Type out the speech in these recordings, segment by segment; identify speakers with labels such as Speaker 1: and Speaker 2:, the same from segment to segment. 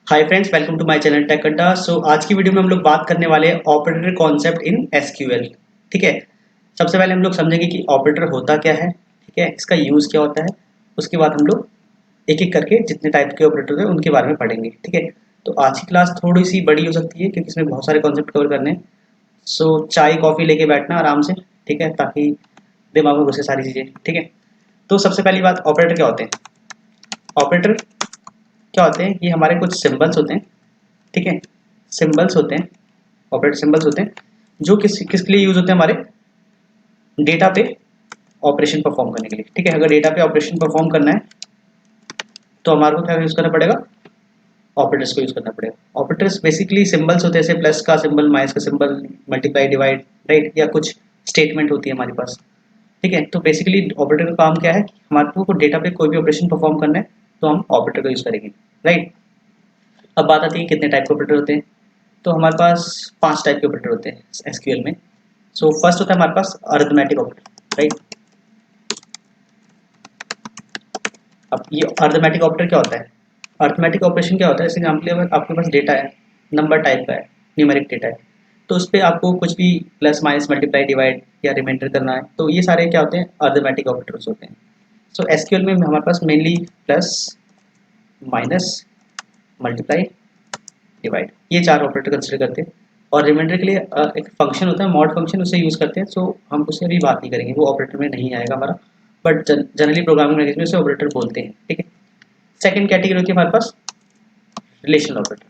Speaker 1: Hi friends, welcome to my channel tech Adda. आज की video में हम लोग बात करने वाले हैं ऑपरेटर कॉन्सेप्ट इन एसक्यूएल। ठीक है। सबसे पहले हम लोग समझेंगे कि ऑपरेटर होता क्या है, ठीक है, इसका यूज़ क्या होता है। उसके बाद हम लोग एक एक करके जितने टाइप के ऑपरेटर हैं उनके बारे में पढ़ेंगे। ठीक है। तो आज की क्लास थोड़ी सी बड़ी हो सकती है क्योंकि इसमें बहुत सारे कॉन्सेप्ट कवर करने हैं। चाय कॉफ़ी लेके बैठना आराम से, ठीक है, ताकि दिमाग में घुसे सारी चीज़ें। ठीक है। तो सबसे पहली बात, ऑपरेटर क्या होते हैं। ऑपरेटर क्या होते हैं, ये हमारे कुछ सिम्बल्स होते हैं। ठीक है। सिंबल्स होते हैं, ऑपरेटर सिंबल्स होते हैं जो किसके लिए यूज होते हैं, हमारे डेटा पे ऑपरेशन परफॉर्म करने के लिए। ठीक है। अगर डेटा पे ऑपरेशन परफॉर्म करना है तो हमारे को क्या यूज करना पड़ेगा, ऑपरेटर्स को यूज करना पड़ेगा। ऑपरेटर्स बेसिकली सिंबल्स होते हैं, जैसे प्लस का सिंबल, माइनस का सिंबल, मल्टीप्लाई, डिवाइड, राइट, या कुछ स्टेटमेंट होती है हमारे पास। ठीक है। तो बेसिकली ऑपरेटर का काम क्या है, हमारे को डेटा पे कोई भी ऑपरेशन परफॉर्म करना है तो हम ऑपरेटर का यूज करेंगे, राइट। अब बात आती है कितने टाइप के ऑपरेटर होते हैं। तो हमारे पास 5 टाइप के ऑपरेटर होते हैं एसक्यूएल में। फर्स्ट होता है हमारे पास अरिथमेटिक ऑपरेटर, राइट। अब ये अरिथमेटिक ऑपरेटर क्या होता है, अरिथमेटिक ऑपरेशन क्या होता है, जैसे एग्जाम्पल अगर आपके पास डेटा है, नंबर टाइप का है, न्यूमेरिक डेटा है, तो उस पर आपको कुछ भी प्लस माइनस मल्टीप्लाई डिवाइड या रिमाइंडर करना है, तो ये सारे क्या होते हैं, अरिथमेटिक ऑपरेटर्स होते हैं। एसक्यूएल में हमारे पास mainly plus, minus, multiply, divide, ये 4 ऑपरेटर कंसिडर करते हैं। और रिमाइंडर के लिए एक फंक्शन होता है मॉड फंक्शन, उसे यूज़ करते हैं। हम उससे अभी बात नहीं करेंगे, वो ऑपरेटर में नहीं आएगा हमारा, बट जनरली प्रोग्रामिंग लैंग्वेज में उसे ऑपरेटर बोलते हैं। ठीक है। सेकंड कैटेगरी होती है हमारे पास रिलेशनल ऑपरेटर।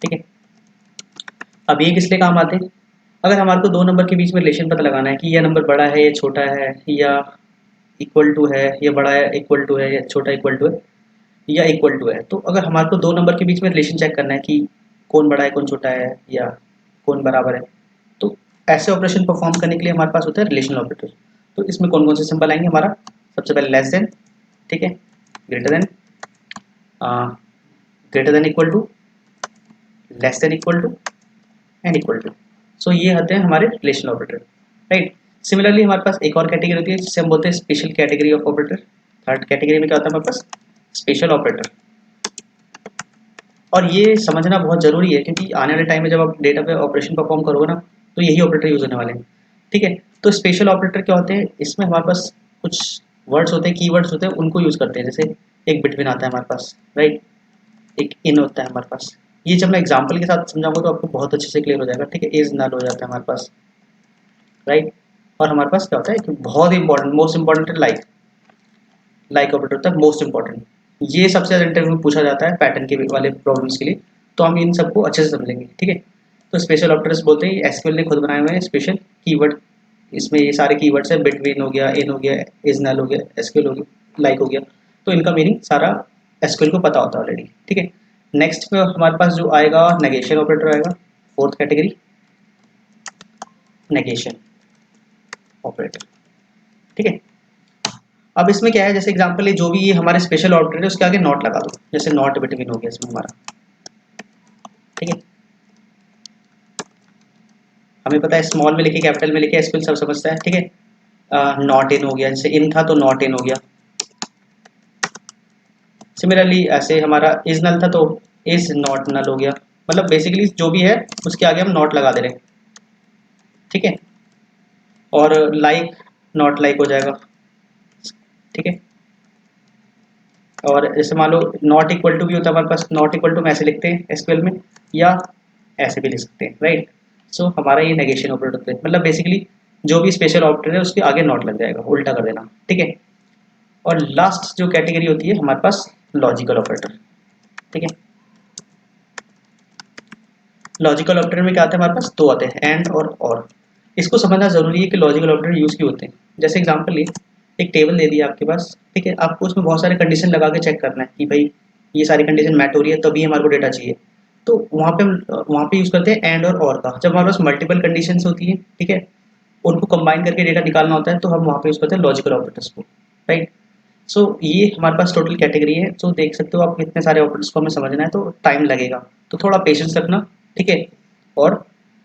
Speaker 1: ठीक है। अब ये किस लिए काम आते हैं, अगर हमारे को दो नंबर के बीच में रिलेशन पता लगाना है कि यह नंबर बड़ा है या छोटा है, या इक्वल टू है या बड़ा है, इक्वल टू है या छोटा इक्वल टू है, या इक्वल टू है, तो अगर हमारे को दो नंबर के बीच में रिलेशन चेक करना है कि कौन बड़ा है कौन छोटा है या कौन बराबर है, तो ऐसे ऑपरेशन परफॉर्म करने के लिए हमारे पास होता है रिलेशनल ऑपरेटर। तो इसमें कौन कौन से सिंबल आएंगे, हमारा सबसे पहले लेस देन, ठीक है, greater than, greater than equal to, less than equal to, and equal to. ये होते हैं हमारे रिलेशनल ऑपरेटर, राइट। सिमिलरली हमारे पास एक और कैटेगरी होती है जिसे हम बोलते हैं special category of operator. Third category में क्या होता है हमारे पास, स्पेशल ऑपरेटर। और ये समझना बहुत ज़रूरी है क्योंकि आने वाले टाइम में जब आप डेटा पे ऑपरेशन परफॉर्म करोगे ना, तो यही ऑपरेटर यूज़ होने वाले हैं। ठीक है। तो स्पेशल ऑपरेटर क्या होते हैं, इसमें हमारे पास कुछ वर्ड्स होते हैं, कीवर्ड्स होते हैं, उनको यूज़ करते हैं। जैसे एक बिटवीन आता है हमारे पास, राइट, एक इन होता है हमारे पास। ये जब मैं एग्जाम्पल के साथ समझाऊंगा तो आपको बहुत अच्छे से क्लियर हो जाएगा। ठीक है। इज नल हो जाता है हमारे पास, राइट। और हमारे पास क्या होता है कि बहुत important, most important, like operator होता है मोस्ट इंपॉर्टेंट। ये सबसे ज़्यादा इंटरव्यू में पूछा जाता है पैटर्न के वाले प्रॉब्लम्स के लिए, तो हम इन सबको अच्छे से समझेंगे। ठीक है। तो स्पेशल ऑपरेटर्स बोलते हैं एसक्यूएल ने खुद बनाए हुए हैं स्पेशल कीवर्ड। इसमें ये सारे कीवर्ड्स है, बिटवीन हो गया, इन हो गया, इज नल हो गया, एसक्यूएल हो गया, लाइक हो गया, तो इनका मीनिंग सारा एसक्यूएल को पता होता है ऑलरेडी। ठीक है। नेक्स्ट पे हमारे पास जो आएगा नेगेशन ऑपरेटर आएगा, फोर्थ कैटेगरी, नेगेशन ऑपरेटर। ठीक है। अब इसमें क्या है, जैसे एग्जांपल है, जो भी ये हमारे स्पेशल ऑपरेटर है उसके आगे नॉट लगा दो, जैसे नॉट बिटवीन हो गया इसमें हमारा। ठीक है। हमें पता है स्मॉल में लिखे कैपिटल में लिखे एसक्यूएल सब समझता है। ठीक है। नॉट इन हो गया, जैसे इन था तो नॉट इन हो गया। सिमिलरली ऐसे हमारा इज नल था तो इज नॉट नल हो गया। मतलब बेसिकली जो भी है उसके आगे हम नॉट लगा दे रहे हैं। ठीक है। और लाइक नॉट लाइक हो जाएगा। ठीक है। और जैसे मान लो नॉट इक्वल टू भी होता है हमारे पास, नॉट इक्वल टू हम ऐसे लिखते हैं एसक्यूएल में, या ऐसे भी लिख सकते हैं, राइट। हमारा ये नेगेशन ऑपरेटर होता है, मतलब बेसिकली जो भी स्पेशल ऑपरेटर है उसके आगे नॉट लग जाएगा, उल्टा कर देना। ठीक है। और लास्ट जो कैटेगरी होती है हमारे पास लॉजिकल ऑपरेटर। ठीक है। लॉजिकल ऑपरेटर में क्या आता है, हमारे पास दो आते हैं, एंड और। इसको समझना जरूरी है कि लॉजिकल ऑपरेटर यूज क्यों होते हैं। जैसे एग्जांपल लिए, एक टेबल दे दिया आपके पास, ठीक है, आपको उसमें बहुत सारे कंडीशन लगा के चेक करना है कि भाई ये सारी कंडीशन मैट हो रही है तभी हमारे को डेटा चाहिए। तो वहाँ पे हम वहाँ पे यूज करते हैं एंड और का। जब हमारे पास मल्टीपल कंडीशंस होती है, ठीक है, उनको कंबाइन करके डेटा निकालना होता है, तो हम वहाँ पे यूज करते हैं लॉजिकल ऑपरेटर्स को, राइट। ये हमारे पास टोटल कैटेगरी है। देख सकते हो आप, कितने सारे ऑपरेटर्स को हमें समझना है तो टाइम लगेगा, तो थोड़ा पेशेंस रखना। ठीक है। और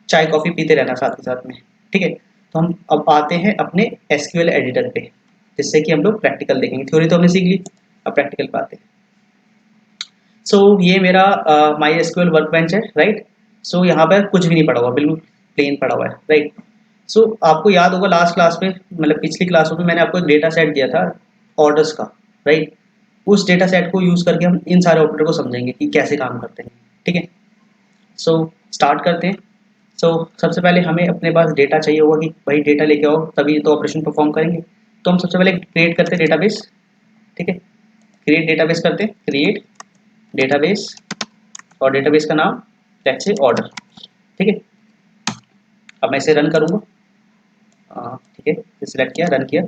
Speaker 1: चाय कॉफ़ी पीते रहना साथ ही साथ में। ठीक है। तो हम अब आते हैं अपने एसक्यूएल एडिटर पे, जिससे कि हम लोग प्रैक्टिकल देखेंगे। थ्योरी तो हमने सीख ली, अब प्रैक्टिकल पे आते हैं। ये मेरा माई एसक्यूएल वर्क बेंच है, राइट। यहाँ पर कुछ भी नहीं पड़ा हुआ, बिल्कुल प्लेन पड़ा हुआ है, राइट। आपको याद होगा लास्ट क्लास में, मतलब पिछली क्लासों में मैंने आपको एक डेटा सेट दिया था ऑर्डर्स का, राइट। उस डेटा सेट को यूज़ करके हम इन सारे ऑपरेटर को समझेंगे कि कैसे काम करते हैं, ठीक है। स्टार्ट करते हैं। सबसे पहले हमें अपने पास डेटा चाहिए होगा कि भाई डेटा लेके आओ तभी तो ऑपरेशन परफॉर्म करेंगे। तो हम सबसे पहले क्रिएट करते हैं डेटाबेस, ठीक है। क्रिएट डेटाबेस करते हैं, क्रिएट डेटाबेस, और डेटाबेस का नाम लेट्स से ऑर्डर, ठीक है। अब मैं इसे रन करूँगा, ठीक है, सिलेक्ट किया, रन किया,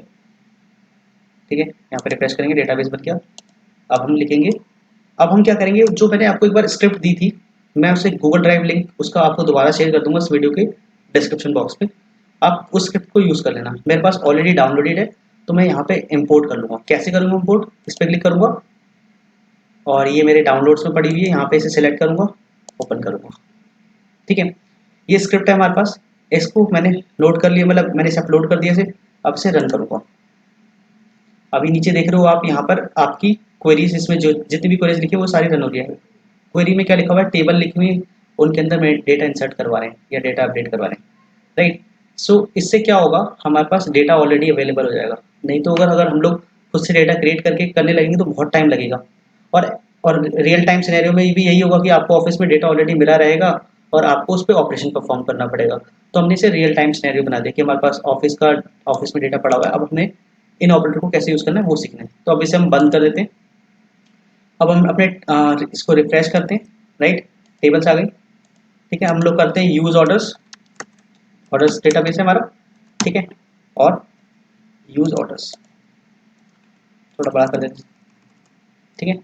Speaker 1: ठीक है। यहाँ पे रिफ्रेश करेंगे, डेटाबेस बन गया। अब हम लिखेंगे, अब हम क्या करेंगे, जो मैंने आपको एक बार स्क्रिप्ट दी थी, मैं उसे गूगल ड्राइव लिंक उसका आपको दोबारा शेयर कर दूंगा इस वीडियो के डिस्क्रिप्शन बॉक्स पे। आप उस स्क्रिप्ट को यूज़ कर लेना, मेरे पास ऑलरेडी डाउनलोडेड है। तो मैं यहाँ पे इंपोर्ट कर लूँगा। कैसे करूँगा इंपोर्ट, इस पर क्लिक करूँगा और ये मेरे डाउनलोड्स में पड़ी हुई है, यहाँ पे इसे सिलेक्ट करूँगा, ओपन करूँगा, ठीक है। ये स्क्रिप्ट है हमारे पास, इसको मैंने लोड कर लिया, मतलब मैंने इसे अपलोड कर दिया इसे। अब इसे रन करूँगा। अभी नीचे देख रहे हो आप, यहाँ पर आपकी क्वेरीज, इसमें जो जितनी भी क्वेरीज लिखी है वो सारी रन हो रही है। क्वेरी में क्या लिखा हुआ है, टेबल लिखी हुई है, उनके अंदर में डेटा इंसर्ट करवा रहे हैं या डेटा अपडेट करवा रहे हैं, राइट। इससे क्या होगा, हमारे पास डेटा ऑलरेडी अवेलेबल हो जाएगा। नहीं तो अगर हम लोग खुद से डेटा क्रिएट करके करने लगेंगे तो बहुत टाइम लगेगा। और और रियल टाइम सिनेरियो में भी यही होगा कि आपको ऑफिस में डेटा ऑलरेडी मिला रहेगा और आपको उस पर ऑपरेशन परफॉर्म करना पड़ेगा। तो हमने इसे रियल टाइम सिनेरियो बना दिया कि हमारे पास ऑफिस में डेटा पड़ा हुआ है। अब हमें इन ऑपरेटर को कैसे यूज़ करना है वो सीखना है। तो अब इसे हम बंद कर देते हैं। अब हम अपने इसको रिफ्रेश करते हैं, राइट। टेबल्स आ गई, ठीक है। हम लोग करते हैं यूज़ ऑर्डर्स, ऑर्डर्स डेटाबेस है हमारा, ठीक है। और यूज़ ऑर्डर्स थोड़ा बड़ा कर देते हैं, ठीक है।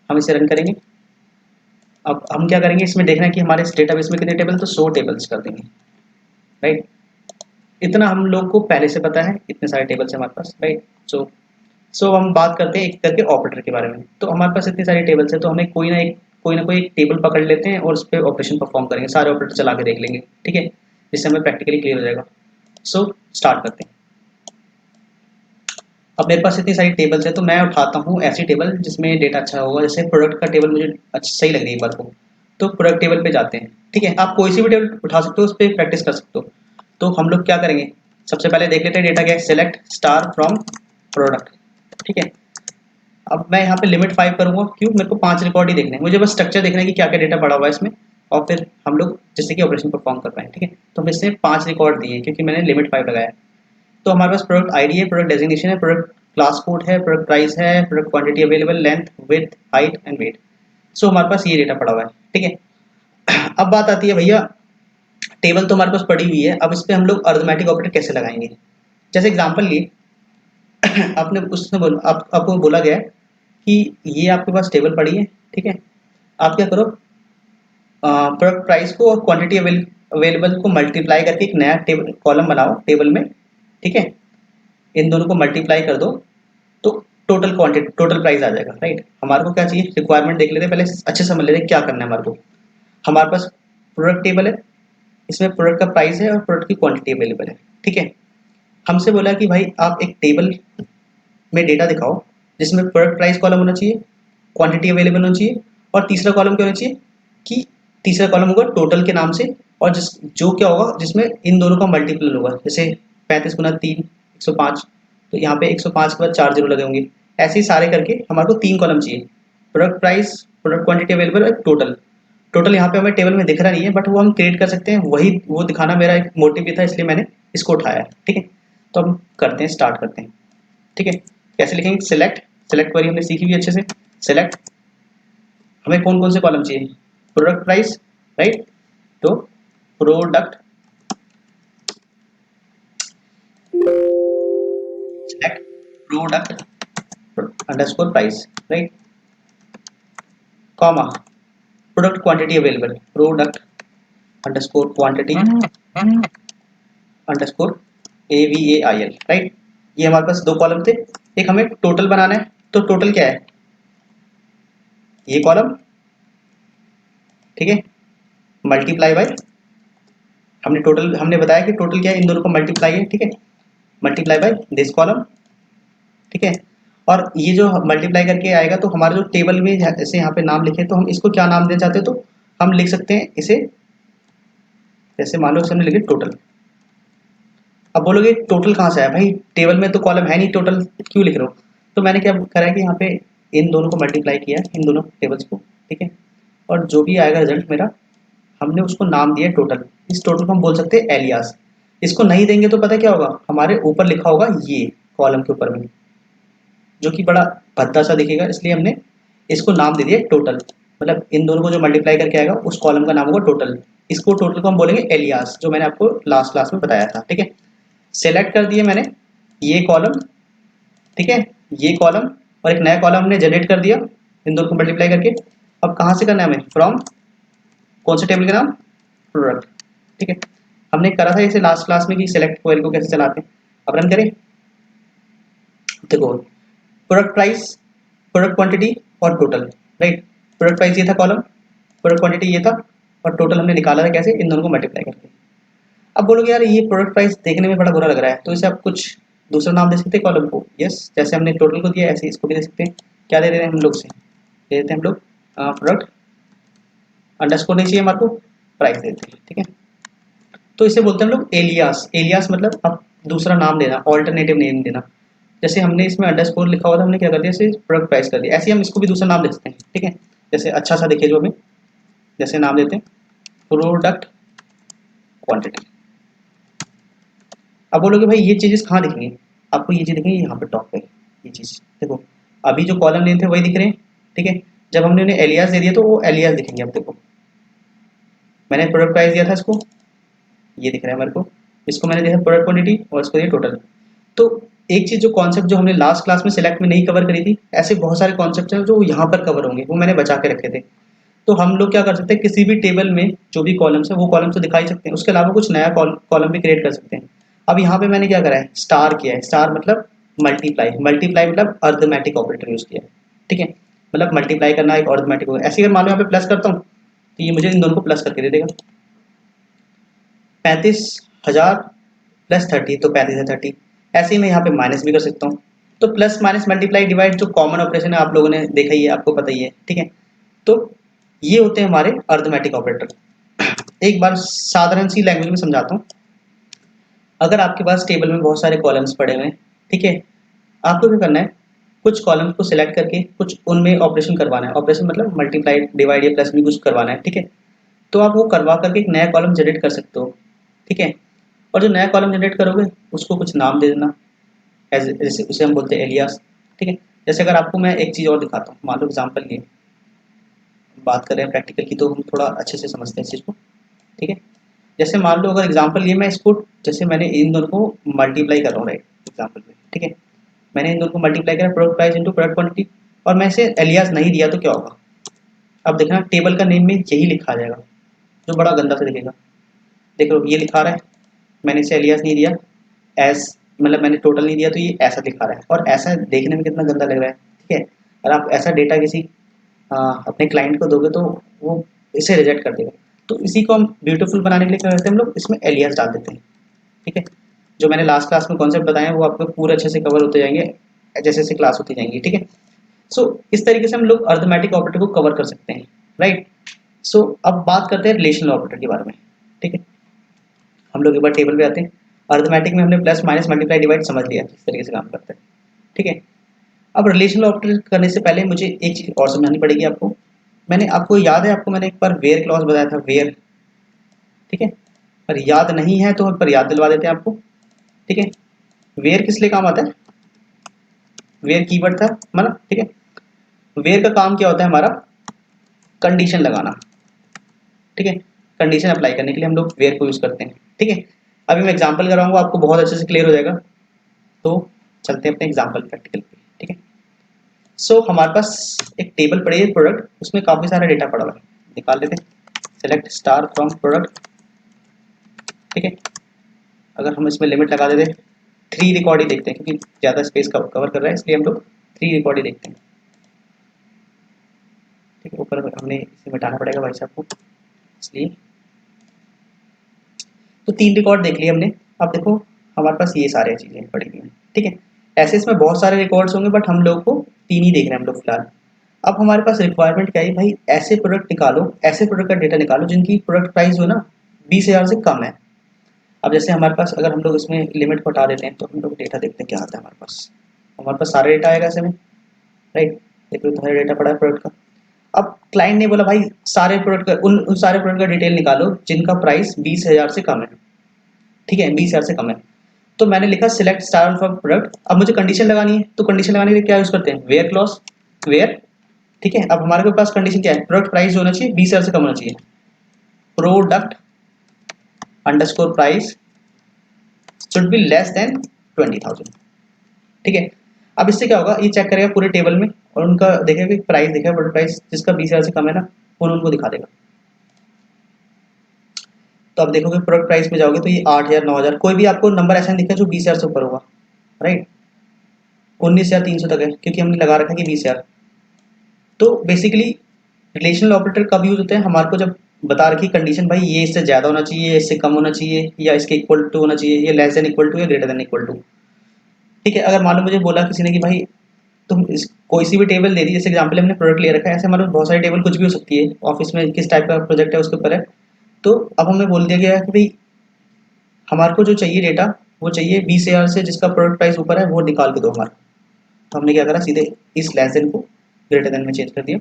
Speaker 1: हम इसे रन करेंगे। अब हम क्या करेंगे, इसमें देखना है कि हमारे इस डेटाबेस में कितने टेबल, तो 100 टेबल्स कर देंगे, राइट। इतना हम लोग को पहले से पता है, इतने सारे टेबल्स हैं हमारे पास, राइट। हम बात करते हैं एक करके ऑपरेटर के बारे में। तो हमारे पास इतने सारे टेबल्स हैं, तो हमें कोई ना कोई एक टेबल पकड़ लेते हैं और उस पर ऑपरेशन परफॉर्म करेंगे, सारे ऑपरेटर चला के देख लेंगे, ठीक है। जिससे हमें प्रैक्टिकली क्लियर हो जाएगा। स्टार्ट करते हैं। अब मेरे पास इतनी सारी टेबल्स है, तो मैं उठाता हूँ ऐसी टेबल जिसमें डेटा अच्छा होगा। जैसे प्रोडक्ट का टेबल मुझे अच्छा सही लग रही है एक बार को, तो प्रोडक्ट टेबल पे जाते हैं, ठीक है। आप कोई सी भी टेबल उठा सकते हो, उस पर प्रैक्टिस कर सकते हो। तो हम लोग क्या करेंगे, सबसे पहले देख लेते हैं डेटा क्या है, सेलेक्ट स्टार फ्रॉम प्रोडक्ट, ठीक है। अब मैं यहाँ पे लिमिट 5 करूँगा, क्यों, मेरे को 5 रिकॉर्ड ही देखने हैं, मुझे बस स्ट्रक्चर देखना है कि क्या क्या डेटा पड़ा हुआ है इसमें, और फिर हम लोग जिससे कि ऑपरेशन परफॉर्म कर पाएँ, ठीक है। तो हम इससे 5 रिकॉर्ड दिए क्योंकि मैंने लिमिट 5 लगाया है। तो हमारे पास प्रोडक्ट आईडी है, प्रोडक्ट डेजिग्नेशन है, प्रोडक्ट क्लास कोड है, प्रोडक्ट प्राइस है, product quantity available, length, width, height and weight. हमारे पास ये डेटा पड़ा हुआ है, ठीक है। अब बात आती है भैया, टेबल तो हमारे पास पड़ी हुई है, अब इस पर हम लोग अरिथमेटिक ऑपरेटर कैसे लगाएंगे। जैसे एग्जांपल लिए आपने उसने आपको बोला गया है कि ये आपके पास टेबल पड़ी है, ठीक है। आप क्या करो, प्रोडक्ट प्राइस को और क्वांटिटी अवेलेबल को मल्टीप्लाई करके एक नया टेबल कॉलम बनाओ टेबल में, ठीक है। इन दोनों को मल्टीप्लाई कर दो तो टोटल क्वांटिटी, टोटल प्राइस आ जाएगा, राइट। हमारे को क्या चाहिए, रिक्वायरमेंट देख लेते हैं पहले, अच्छे समझ लेते हैं क्या करना है हमारे को। हमारे पास प्रोडक्ट टेबल है, इसमें प्रोडक्ट का प्राइस है और प्रोडक्ट की क्वांटिटी अवेलेबल है, ठीक है। हमसे बोला कि भाई आप एक टेबल में डेटा दिखाओ जिसमें प्रोडक्ट प्राइस कॉलम होना चाहिए, क्वांटिटी अवेलेबल होना चाहिए, और तीसरा कॉलम क्या होना चाहिए कि तीसरा कॉलम होगा टोटल के नाम से, और जो क्या होगा जिसमें इन दोनों का मल्टीपल होगा। जैसे 35 गुना 3 105, तो यहाँ पे 105 के बाद 4 जीरो लगे होंगे। ऐसे ही सारे करके हमारे को 3 कॉलम चाहिए, product price, product quantity available और टोटल। टोटल यहाँ पे हमें टेबल में दिख रहा नहीं है, बट वो हम क्रिएट कर सकते हैं, वही वो दिखाना मेरा एक मोटिव भी था, इसलिए मैंने इसको उठाया है, ठीक है। तो हम करते हैं, स्टार्ट करते हैं, ठीक है। कैसे लिखेंगे, सिलेक्ट, सिलेक्ट क्वेरी हमने सीखी हुई अच्छे से। सिलेक्ट, हमें कौन कौन से कॉलम चाहिए, प्रोडक्ट प्राइस, राइट। तो product select product underscore price, right, comma product quantity available, product underscore quantity underscore AVAIL, right. ये हमारे पास दो कॉलम थे। एक हमें टोटल बनाना है, तो टोटल क्या है, ये कॉलम, ठीक है, मल्टीप्लाई बाय, हमने बताया कि टोटल क्या है, इन दोनों को मल्टीप्लाई है, ठीक है, मल्टीप्लाई बाय दिस कॉलम, ठीक है। और ये जो मल्टीप्लाई करके आएगा तो हमारे जो टेबल में जैसे यहाँ पे नाम लिखे तो हम इसको क्या नाम देना चाहते हैं, तो हम लिख सकते हैं इसे, जैसे मान लो हमने लिखे टोटल। अब बोलोगे टोटल कहाँ से आया भाई, टेबल में तो कॉलम है नहीं, टोटल क्यों लिख रहे हो। तो मैंने क्या करा है कि यहाँ पे इन दोनों को मल्टीप्लाई किया है, इन दोनों टेबल्स को, ठीक है। और जो भी आएगा रिजल्ट मेरा, हमने उसको नाम दिया टोटल। इस टोटल को हम बोल सकते हैं एलियास। इसको नहीं देंगे तो पता क्या होगा, हमारे ऊपर लिखा होगा ये कॉलम के ऊपर में, जो कि बड़ा भद्दा सा दिखेगा, इसलिए हमने इसको नाम दे दिया टोटल। मतलब इन दोनों को जो मल्टीप्लाई करके आएगा उस कॉलम का नाम होगा टोटल। इसको टोटल को हम बोलेंगे एलियास, जो मैंने आपको लास्ट क्लास में बताया था, ठीक है। सेलेक्ट कर दिए मैंने ये कॉलम, ठीक है, ये कॉलम, और एक नया कॉलम हमने जनरेट कर दिया इन दोनों को मल्टीप्लाई करके। अब कहाँ से करना है हमें, फ्रॉम कौन से टेबल का नाम, प्रोडक्ट, ठीक है। हमने करा था इसे लास्ट क्लास में कि सिलेक्ट क्वेरी को कैसे चलाते हैं। अब रन करें, देखो प्रोडक्ट प्राइस, प्रोडक्ट क्वांटिटी और टोटल, राइट। प्रोडक्ट प्राइस ये था कॉलम, प्रोडक्ट क्वांटिटी ये था, और टोटल हमने निकाला था कैसे, इन दोनों को मल्टीप्लाई करके। अब बोलोगे यार ये प्रोडक्ट प्राइस देखने में बड़ा बुरा लग रहा है, तो इसे आप कुछ दूसरा नाम दे सकते हैं कॉलम को। यस, जैसे हमने टोटल को दिया ऐसे इसको भी दे सकते हैं। क्या दे रहे हैं हम लोग से, दे देते हैं हम लोग प्रोडक्ट अंडरस्कोर नहीं चाहिए हमारे को, प्राइस देते हैं, ठीक है। तो इसे बोलते हैं हम लोग एलियास। एलियास मतलब आप दूसरा नाम देना, ऑल्टरनेटिव नेम देना। जैसे हमने इसमें अंडरस्कोर लिखा हुआ था, हमने क्या कर दिया, इसे प्रोडक्ट प्राइस कर दिया। ऐसे ही हम इसको भी दूसरा नाम दे सकते हैं, ठीक है। जैसे अच्छा सा देखिए जो हमें, जैसे नाम देते हैं प्रोडक्ट क्वांटिटी। अब बोलोगे भाई ये चीज़ें कहाँ दिखेंगी, आपको ये चीज़ दिखेंगी यहाँ पे टॉप पे, ये चीज़ देखो। अभी जो कॉलम नेम थे वही दिख रहे हैं, ठीक है। जब हमने उन्हें एलियास दे दिया तो वो एलियास दिखेंगे। अब देखो मैंने प्रोडक्ट प्राइस दिया था इसको, ये दिख रहा है हमारे को। इसको मैंने दिया प्रोडक्ट क्वांटिटी और इसको दिया टोटल। तो एक चीज़ जो कॉन्सेप्ट जो हमने लास्ट क्लास में सिलेक्ट में नहीं कवर करी थी, ऐसे बहुत सारे कॉन्सेप्ट हैं जो यहाँ पर कवर होंगे, वो मैंने बचा के रखे थे। तो हम लोग क्या कर सकते हैं, किसी भी टेबल में जो भी कॉलम्स है वो कॉलम्स तो दिखाई सकते हैं, उसके अलावा कुछ नया कॉलम भी क्रिएट कर सकते हैं। अब यहाँ पे मैंने क्या करा है, स्टार किया है। स्टार मतलब मल्टीप्लाई, मल्टीप्लाई मतलब अर्थमेटिक ऑपरेटर यूज किया है, ठीक है। मतलब मल्टीप्लाई करना एक अर्थमेटिक होगा। ऐसे अगर मान लो यहाँ पे प्लस करता हूँ तो ये मुझे इन दोनों को प्लस करके दे देगा। 35,000 प्लस 30 तो 35,030। ऐसे ही मैं यहाँ पे माइनस भी कर सकता हूँ। तो प्लस माइनस मल्टीप्लाई डिवाइड जो कॉमन ऑपरेशन है आप लोगों ने देखा ही है, आपको पता ही है, ठीक है। तो ये होते हैं हमारे अर्थमेटिक ऑपरेटर। एक बार साधारण सी लैंग्वेज में समझाता हूँ। अगर आपके पास टेबल में बहुत सारे कॉलम्स पड़े हुए हैं, ठीक है, आपको क्या करना है, कुछ कॉलम्स को सिलेक्ट करके कुछ उनमें ऑपरेशन करवाना है। ऑपरेशन मतलब मल्टीप्लाई डिवाइड या प्लस भी कुछ करवाना है, ठीक है। तो आप वो करवा करके एक नया कॉलम जनरेट कर सकते हो, ठीक है। और जो नया कॉलम जनरेट करोगे उसको कुछ नाम दे देना, जैसे उसे हम बोलते हैं एलियास, ठीक है। जैसे अगर आपको मैं एक चीज़ और दिखाता हूँ, मान लो एग्जाम्पल लिए बात कर रहे हैं प्रैक्टिकल की, तो हम थोड़ा अच्छे से समझते हैं इस चीज़ को, ठीक है। जैसे मान लो अगर एग्जाम्पल लिए मैं इसको, जैसे मैंने इन दोनों को मल्टीप्लाई कर रहा हूँ, राइट, एग्जाम्पल में, ठीक है। मैंने इन दोनों को मल्टीप्लाई करा, product price into product quantity, और मैं इसे एलियास नहीं दिया तो क्या होगा। अब देखना टेबल का नेम में यही लिखा आ जाएगा, जो बड़ा गंदा से दिखेगा। देखो ये लिखा रहा है, मैंने इसे एलियास नहीं दिया, एस मतलब मैंने टोटल नहीं दिया, तो ये ऐसा दिखा रहा है, और ऐसा देखने में कितना गंदा लग रहा है, ठीक है। और आप ऐसा डेटा किसी अपने क्लाइंट को दोगे तो वो इसे रिजेक्ट कर देगा। तो इसी को हम ब्यूटीफुल बनाने के लिए क्या करते हैं, हम लोग इसमें एलियास डाल देते हैं, ठीक है। जो मैंने लास्ट क्लास में कॉन्सेप्ट बताए हैं वो आपको पूरे अच्छे से कवर होते जाएंगे जैसे जैसे क्लास होती जाएंगी, ठीक है। सो इस तरीके से हम लोग अर्थमेटिक ऑपरेटर को कवर कर सकते हैं, राइट। सो अब बात करते हैं रिलेशनल ऑपरेटर के बारे में, ठीक है। हम लोग एक बार टेबल पे आते हैं। अर्थमेटिक में हमने प्लस माइनस मल्टीप्लाई डिवाइड समझ लिया किस तरीके से काम करता है, ठीक है। अब रिलेशनल ऑपरेटर करने से पहले मुझे एक चीज़ और समझानी पड़ेगी आपको। मैंने आपको याद है, आपको मैंने एक बार वेयर क्लॉज बताया था, वेयर, ठीक है। पर याद नहीं है तो पर याद दिलवा देते हैं आपको, ठीक है। वेयर किस लिए काम आता है, वेयर कीवर्ड था मतलब, ठीक है। वेयर का काम क्या होता है हमारा, कंडीशन लगाना, ठीक है। कंडीशन अप्लाई करने के लिए हम लोग वेयर को यूज करते हैं, ठीक है। अभी मैं एग्जांपल कराऊंगा, आपको बहुत अच्छे से क्लियर हो जाएगा। तो चलते हैं अपने एग्जांपल प्रैक्टिकल पे, ठीक है। सो हमारे पास एक टेबल पड़ी है प्रोडक्ट, उसमें काफी सारा डेटा पड़ा हुआ है, निकाल लेते हैं। सेलेक्ट स्टार फ्रॉम प्रोडक्ट, ठीक है। अगर हम इसमें लिमिट लगा देते, 3 रिकॉर्ड ही देखते हैं, क्योंकि ज़्यादा स्पेस कवर कर रहा है, इसलिए हम लोग 3 रिकॉर्ड ही देखते हैं, ठीक है। ऊपर हमने इसे मिटाना पड़ेगा भाई साहब को, इसलिए तो 3 रिकॉर्ड देख लिए हमने। अब देखो हमारे पास ये सारी चीज़ें पड़ी हुई हैं, ठीक है। ऐसे इसमें बहुत सारे रिकॉर्ड्स होंगे बट हम लोग को 3 ही देख रहे हैं हम लोग फिलहाल। अब हमारे पास रिक्वायरमेंट क्या है भाई, ऐसे प्रोडक्ट निकालो, ऐसे प्रोडक्ट का डेटा निकालो जिनकी प्रोडक्ट प्राइस जो ना 20,000 से कम है। अब जैसे हमारे पास अगर हम लोग इसमें लिमिट को हटा देते हैं तो हम लोग डेटा देखते हैं क्या आता है हमारे पास सारा डेटा आएगा ऐसे में, राइट। देखो तुम्हारा डेटा पड़ा है प्रोडक्ट का। अब क्लाइंट ने बोला भाई सारे प्रोडक्ट का उन सारे प्रोडक्ट का डिटेल निकालो जिनका प्राइस 20,000 से कम है, ठीक है 20,000 से कम है। तो मैंने लिखा सिलेक्ट स्टार ऑफ प्रोडक्ट। अब मुझे कंडीशन लगानी है, तो कंडीशन लगाने के लिए क्या यूज करते हैं, वेयर क्लॉज, वेयर, ठीक है। अब हमारे पास कंडीशन क्या है, प्रोडक्ट प्राइस होना चाहिए 20,000 से कम होना चाहिए, product underscore price should be less than 20,000, ठीक है। अब इससे क्या होगा, ये चेक करेगा पूरे टेबल में और उनका देखेगा कि प्राइस देखेगा, प्रोडक्ट प्राइस जिसका 20,000 से कम है ना उनको दिखा देगा। तो आप देखोगे प्रोडक्ट प्राइस पे जाओगे तो ये 8,000 9,000 कोई भी आपको नंबर ऐसा नहीं दिखा जो 20,000 से ऊपर होगा, राइट। 19,300 तक है क्योंकि हमने लगा रखा है कि 20,000। तो बेसिकली रिलेशनल ऑपरेटर कब यूज होते हैं, हमारे को जब बता रखी कंडीशन भाई ये इससे ज्यादा होना चाहिए, इससे कम होना चाहिए, या इसके इक्वल टू होना चाहिए, ये लेस देन इक्वल टू या ग्रेटर देन इक्वल टू, ठीक है। अगर मान लो मुझे बोला किसी ने कि भाई तुम कोई सी भी टेबल दे दी, जैसे एग्जांपल हमने प्रोडक्ट ले रखा है, ऐसे हमारे बहुत सारी टेबल कुछ भी हो सकती है, ऑफिस में किस टाइप का प्रोजेक्ट है उसके ऊपर है। तो अब हमें बोल दिया गया है कि भाई हमारे को जो चाहिए डेटा वो चाहिए 20,000 से जिसका प्रोडक्ट प्राइस ऊपर है वो निकाल के दो हमारा। तो हमने क्या करा, सीधे इस लेस देन को ग्रेटर देन में चेंज कर दिया।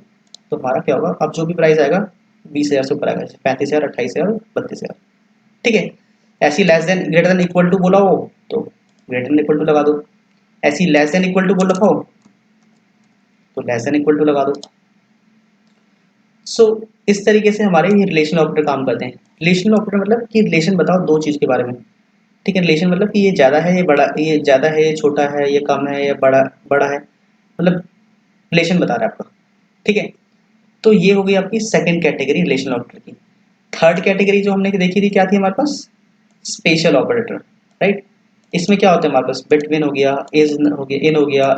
Speaker 1: तो हमारा क्या होगा, अब जो भी प्राइस आएगा 20,000 से ऊपर आएगा, जैसे 35,000 28,000 32,000, ठीक है। ऐसी less than greater than equal to बोला हो तो ग्रेटर देन इक्वल टू लगा दो, ऐसी लेस देन इक्वल टू बोल रखा हो तो लेस देन इक्वल टू लगा दो। सो इस तरीके से हमारे ये रिलेशनल ऑपरेटर काम करते हैं। रिलेशनल ऑपरेटर मतलब कि रिलेशन बताओ दो चीज़ के बारे में, ठीक है। रिलेशन मतलब कि ये ज़्यादा है ये बड़ा, ये ज़्यादा है ये छोटा है, ये कम है ये बड़ा बड़ा है, मतलब रिलेशन बता रहा है आपका, ठीक है। तो ये हो गई आपकी सेकंड कैटेगरी रिलेशनल ऑपरेटर की। थर्ड कैटेगरी जो हमने देखी थी क्या थी हमारे पास, स्पेशल ऑपरेटर, राइट। इसमें क्या होता है हमारे पास, बिटवीन हो गया, इज हो गया, इन हो गया,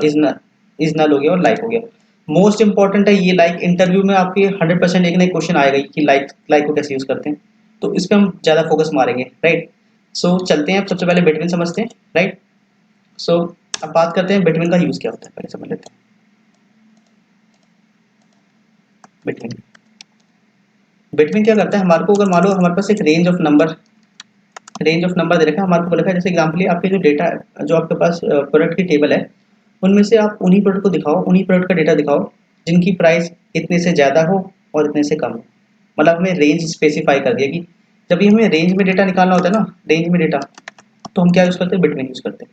Speaker 1: इज नल हो गया और लाइक हो गया। मोस्ट इंपॉर्टेंट है ये लाइक, इंटरव्यू में आपके 100% एक ना एक क्वेश्चन आएगा कि लाइक लाइक को कैसे यूज करते हैं, तो इस पर हम ज़्यादा फोकस मारेंगे, राइट। सो चलते हैं, अब सबसे पहले बिटवीन समझते हैं, राइट। सो अब बात करते हैं बिटवीन का यूज क्या होता है, पहले समझ लेते हैं बिटवीन। बिटवीन क्या करता है, हमारे को अगर मान लो हमारे पास एक रेंज ऑफ नंबर दे रखा है, हमारे को बोला है जैसे एग्जाम्पल आपके जो डेटा जो आपके पास प्रोडक्ट की टेबल है उनमें से आप उन्हीं प्रोडक्ट को दिखाओ, उन्हीं प्रोडक्ट का डेटा दिखाओ जिनकी प्राइस इतने से ज़्यादा हो और इतने से कम हो। मतलब हमें रेंज स्पेसिफाई कर दिया कि जब भी हमें रेंज में डेटा निकालना होता है ना, रेंज में डेटा, तो हम क्या यूज़ करते हैं, बिटवीन यूज़ करते हैं,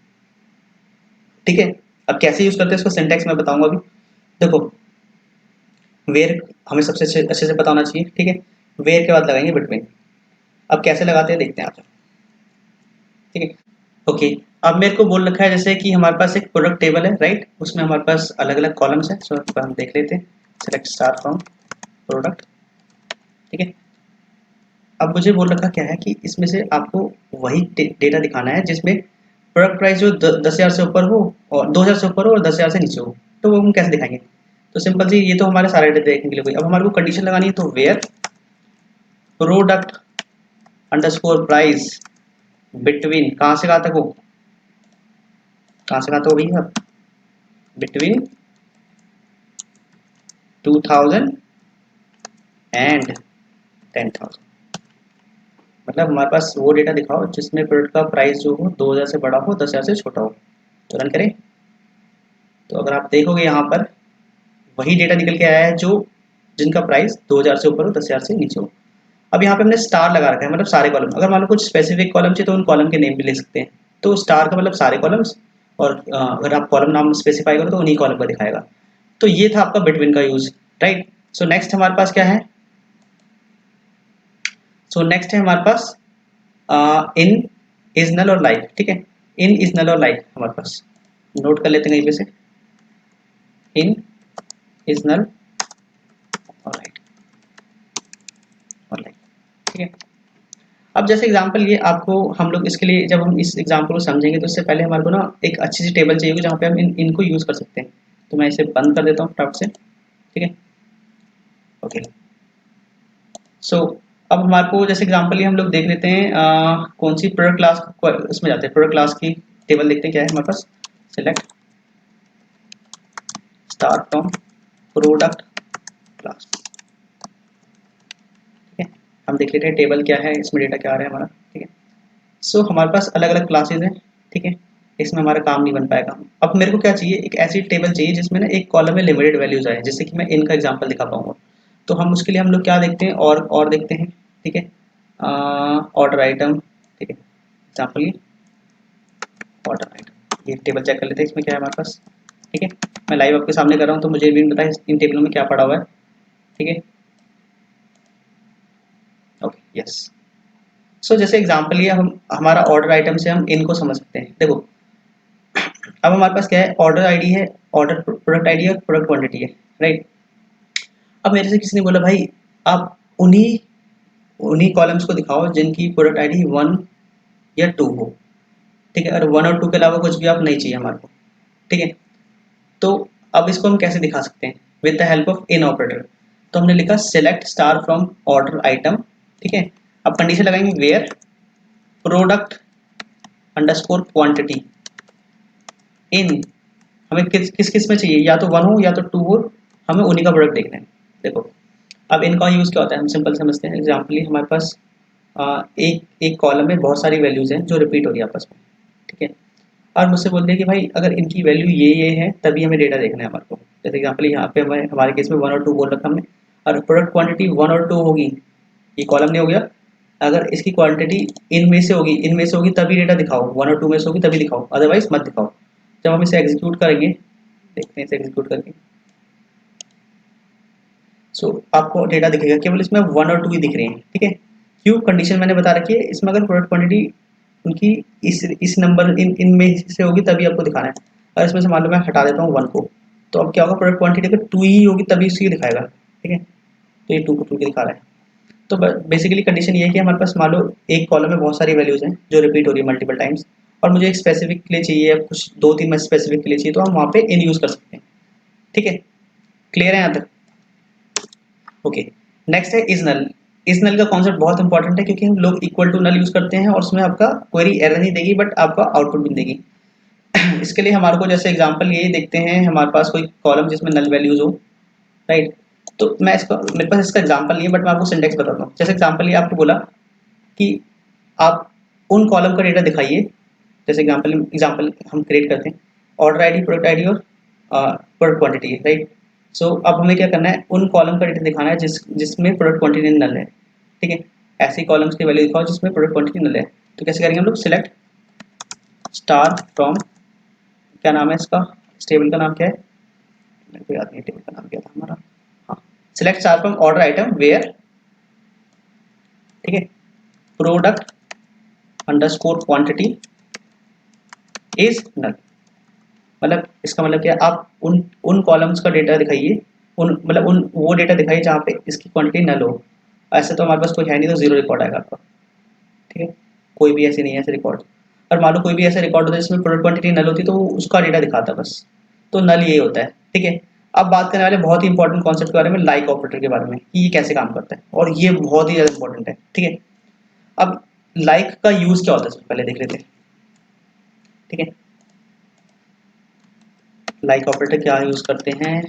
Speaker 1: ठीक है। अब कैसे यूज़ करते हैं इसको सिंटैक्स मैं बताऊंगा अभी। देखो वेयर हमें सबसे अच्छे से पता होना चाहिए, ठीक है। वेयर के बाद लगाएंगे बिटवीन। अब कैसे लगाते हैं देखते हैं आप, ठीक है। ओके, अब मेरे को बोल रखा है जैसे कि हमारे पास एक प्रोडक्ट टेबल है, राइट। उसमें हमारे पास अलग अलग कॉलम्स हैं, सो हम देख लेते हैं। सेलेक्ट स्टार फ्रॉम प्रोडक्ट, ठीक है। अब मुझे बोल रखा क्या है कि इसमें से आपको वही डेटा दिखाना है जिसमें प्रोडक्ट प्राइस जो 10,000 से ऊपर हो और 2,000 से ऊपर हो और 10,000 से नीचे हो। तो वो हम कैसे दिखाएंगे, तो सिंपल सी ये तो हमारे सारे डेटा देखने के लिए हुई। अब हमारे को कंडीशन लगानी है, तो where product underscore price between, कहाँ से कहाँ तक हो, कहाँ से कहाँ तक हो भैया, बिटवीन 2,000 एंड 10,000। मतलब हमारे पास वो डेटा दिखाओ जिसमें प्रोडक्ट का प्राइस जो हो 2,000 से बड़ा हो 10,000 से छोटा हो। तो रन करें, तो अगर आप देखोगे यहाँ पर वही डेटा निकल के आया है जो जिनका प्राइस 2,000 से ऊपर हो 10,000 से नीचे हो। अब यहाँ पे हमने स्टार लगा रखा है, मतलब सारे कॉलम। अगर मान लो कुछ स्पेसिफिक कॉलम चाहिए तो उन कॉलम के नेम भी लिख सकते हैं। तो स्टार का मतलब सारे कॉलम्स, और अगर आप कॉलम नाम स्पेसिफाई करो तो उन्हीं कॉलम का दिखाएगा। तो ये था आपका बिटवीन का यूज, राइट। सो नेक्स्ट हमारे पास क्या है, सो नेक्स्ट है हमारे पास इन, इज नल और लाइक, ठीक है। इन, इज नल और लाइक हमारे पास नोट कर लेते हैं कहीं पे से, इन, इज नल और लाइक और लाइक, ठीक है। अब जैसे एग्जांपल ये आपको हम लोग इसके लिए जब हम इस एग्जांपल को समझेंगे तो इससे पहले हमारे को ना एक अच्छी सी टेबल चाहिए होगी जहाँ पे हम इनको यूज़ कर सकते हैं। तो मैं इसे बंद कर देता हूँ फटाफट से, ठीक है। ओके, सो अब हमारे को जैसे एग्जांपल ये हम लोग देख लेते हैं कौन सी प्रोडक्ट क्लास उसमें जाते हैं, प्रोडक्ट क्लास की टेबल देखते हैं क्या है हमारे पास। Select star from product class. ठीक है, हम देख लेते हैं टेबल क्या है, इसमें डेटा क्या आ रहा है हमारा। ठीक है, सो हमारे पास अलग अलग क्लासेज हैं। ठीक है, इसमें हमारा काम नहीं बन पाएगा। अब मेरे को क्या चाहिए, एक ऐसी टेबल चाहिए जिसमें ना एक कॉलम में लिमिटेड वैल्यूज आए, जिससे कि मैं इनका एग्जांपल दिखा पाऊंगा। तो हम उसके लिए हम लोग क्या देखते हैं, और देखते हैं। ठीक है, ऑर्डर आइटम। ठीक है, एग्जाम्पल ये ऑर्डर आइटम, ये टेबल चेक कर लेते हैं इसमें क्या है हमारे पास। ठीक है, मैं लाइव आपके सामने कर रहा हूँ तो मुझे भी पता है इन टेबलों में क्या पड़ा हुआ है। ठीक है, ओके यस। सो जैसे एग्जांपल ये हम हमारा ऑर्डर आइटम से हम इनको समझ सकते हैं। देखो, अब हमारे पास क्या है, ऑर्डर आईडी है, ऑर्डर प्रोडक्ट आईडी और प्रोडक्ट क्वांटिटी है, राइट। अब मेरे से किसी ने बोला भाई आप उन्हीं उन्हीं कॉलम्स को दिखाओ जिनकी प्रोडक्ट आईडी 1 या 2 हो। ठीक है, और 1 और 2 के अलावा कुछ भी आप नहीं चाहिए हमारे को। ठीक है, तो अब इसको हम कैसे दिखा सकते हैं, with the help of in operator. तो हमने लिखा select star from order item. ठीक है, अब कंडीशन लगाएंगे where product underscore quantity in, हमें किस किस में चाहिए, या तो 1 हो या तो 2 हो, हमें उन्हीं का प्रोडक्ट देखना है। देखो, अब इनका यूज़ क्या होता है, हम सिंपल समझते हैं। एग्जाम्पली हमारे पास एक एक कॉलम में बहुत सारी वैल्यूज़ हैं जो रिपीट हो रही है आपस में। ठीक है, और मुझसे बोलते हैं कि भाई अगर इनकी वैल्यू ये है तभी हमें डेटा देखना है हमारे को। जैसे एग्जाम्पल यहाँ पे हमें हमारे केस में 1 और 2 बोल रखा हमने, और प्रोडक्ट क्वांटिटी 1 और 2 होगी, ये कॉलम नहीं हो गया। अगर इसकी क्वांटिटी इनमें से होगी तभी डेटा दिखाओ, 1 और 2 में से होगी तभी दिखाओ, अदरवाइज मत दिखाओ। जब हम इसे एग्जीक्यूट करेंगे, देखते हैं इसे एग्जीक्यूट करके। सो आपको डेटा दिखेगा, केवल इसमें 1 और 2 ही दिख रहे हैं। ठीक है, क्यों, कंडीशन मैंने बता रखी है, इसमें अगर प्रोडक्ट क्वांटिटी उनकी इस नंबर इनमें से होगी तभी आपको दिखाना है। और इसमें से मान लो मैं हटा देता हूँ 1 को, तो अब क्या होगा, प्रोडक्ट क्वांटिटी अगर 2 ही होगी तभी उसकी दिखाएगा। ठीक है, तो ये 2 को 2 की दिखा रहा है। तो बेसिकली कंडीशन ये है कि हमारे पास मान लो एक कॉलम में बहुत सारी वैल्यूज हैं जो रिपीट हो रही है मल्टीपल टाइम्स, और मुझे एक स्पेसिफिक के लिए चाहिए या कुछ 2-3 में स्पेसिफिक के लिए चाहिए, तो हम वहाँ पे इन यूज़ कर सकते हैं। ठीक है, क्लियर है यहाँ तक। ओके, नेक्स्ट है इज नल। इज नल का कॉन्सेप्ट बहुत इंपॉर्टेंट है, क्योंकि हम लोग इक्वल टू नल यूज करते हैं और उसमें आपका क्वेरी एरर नहीं देगी बट आपका आउटपुट भी देगी। इसके लिए हमारे को जैसे एग्जांपल ये देखते हैं, हमारे पास कोई कॉलम जिसमें नल वैल्यूज हो, राइट। तो मैं इसका, मेरे पास इसका एग्जांपल नहीं है बट मैं आपको सिंटेक्स बताता हूँ। जैसे एग्जांपल ये आपको बोला कि आप उन कॉलम का डेटा दिखाइए। जैसे एग्जांपल हम क्रिएट करते हैं, ऑर्डर आईडी, प्रोडक्ट आईडी और प्रोडक्ट क्वांटिटी, राइट। सो अब हमें क्या करना है, उन कॉलम का डेटा दिखाना है जिसमें प्रोडक्ट क्वांटिटी नल है। ठीक है, ऐसी कॉलम्स की वैल्यू दिखाओ जिसमें प्रोडक्ट क्वांटिटी नल है। तो कैसे करेंगे हम लोग, सिलेक्ट स्टार फ्रॉम, क्या नाम है इसका, इस टेबल का नाम क्या है, मेरे को याद नहीं टेबल का नाम क्या था हमारा। हाँ, select star from order item where, ठीक है, product underscore quantity is null. मतलब इसका मतलब क्या, आप उन उन कॉलम्स का डेटा दिखाइए, उन वो डेटा दिखाइए जहाँ पे इसकी क्वांटिटी नल हो। ऐसे तो हमारे पास कोई है नहीं, तो जीरो रिकॉर्ड आएगा आपका। ठीक है, कोई भी ऐसे नहीं है ऐसे रिकॉर्ड। और मान लो कोई भी ऐसा रिकॉर्ड होता है जिसमें प्रोडक्ट क्वांटिटी नल होती है, तो वो उसका डेटा दिखाता है बस। तो नल ये होता है। ठीक है, अब बात करने वाले बहुत ही इंपॉर्टेंट कॉन्सेप्ट के बारे में, लाइक ऑपरेटर के बारे में, कि ये कैसे काम करता है, और ये बहुत ही ज़्यादा इंपॉर्टेंट है। ठीक है, अब लाइक का यूज़ क्या होता है सबसे पहले देख लेते हैं। ठीक है, लाइक ऑपरेटर क्या यूज़ करते हैं,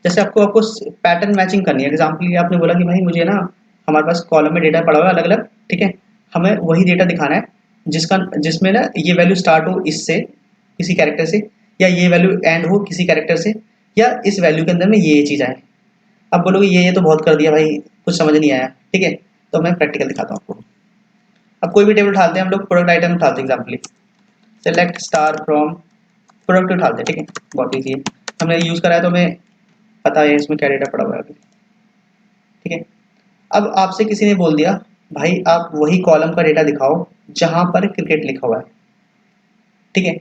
Speaker 1: जैसे आपको आपको पैटर्न मैचिंग करनी है। एग्जाम्पल ये आपने बोला कि भाई मुझे ना, हमारे पास कॉलम में डेटा पड़ा हुआ है अलग अलग। ठीक है, हमें वही डेटा दिखाना है जिसमें ना ये वैल्यू स्टार्ट हो इससे, किसी कैरेक्टर से, या ये वैल्यू एंड हो किसी कैरेक्टर से, या इस वैल्यू के अंदर में ये चीज़ आए। अब बोलोगे ये तो बहुत कर दिया भाई, कुछ समझ नहीं आया। ठीक है, तो मैं प्रैक्टिकल दिखाता हूँ आपको। अब कोई भी टेबल उठाते हैं हम लोग, प्रोडक्ट आइटम उठाते हैं एग्जाम्पली, सेलेक्ट स्टार फ्रॉम प्रोडक्ट उठाते हैं। ठीक है, बहुत ईजी है, हमने यूज़ करा है तो हमें पता है इसमें क्या डेटा पड़ा हुआ है अभी। ठीक है, अब आपसे किसी ने बोल दिया भाई आप वही कॉलम का डेटा दिखाओ जहां पर क्रिकेट लिखा हुआ है। ठीक है,